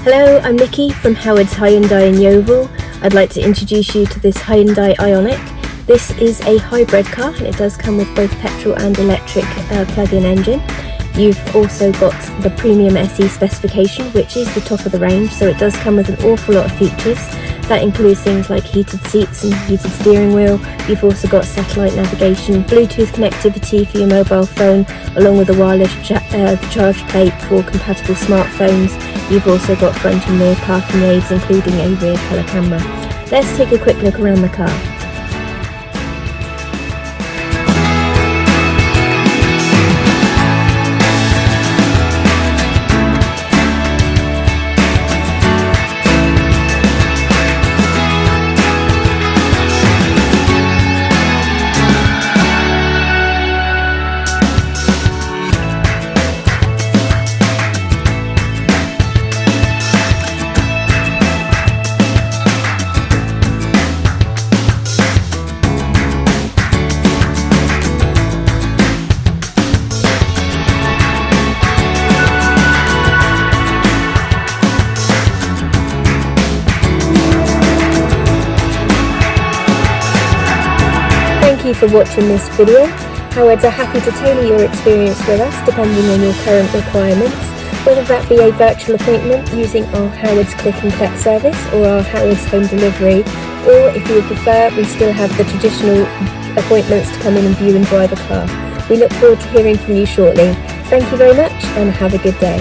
Hello, I'm Nikki from Howard's Hyundai in Yeovil. I'd like to introduce you to this Hyundai Ioniq. This is a hybrid car and it does come with both petrol and electric plug-in engine. You've also got the Premium SE specification, which is the top of the range, so it does come with an awful lot of features. That includes things like heated seats and heated steering wheel. You've also got satellite navigation, Bluetooth connectivity for your mobile phone, along with a wireless charge plate for compatible smartphones. You've also got front and rear parking aids, including a rear colour camera. Let's take a quick look around the car. Thank you for watching this video. Howards are happy to tailor your experience with us depending on your current requirements, whether that be a virtual appointment using our Howards Click and Collect service or our Howards Home Delivery, or if you would prefer, we still have the traditional appointments to come in and view and drive a car. We look forward to hearing from you shortly. Thank you very much and have a good day.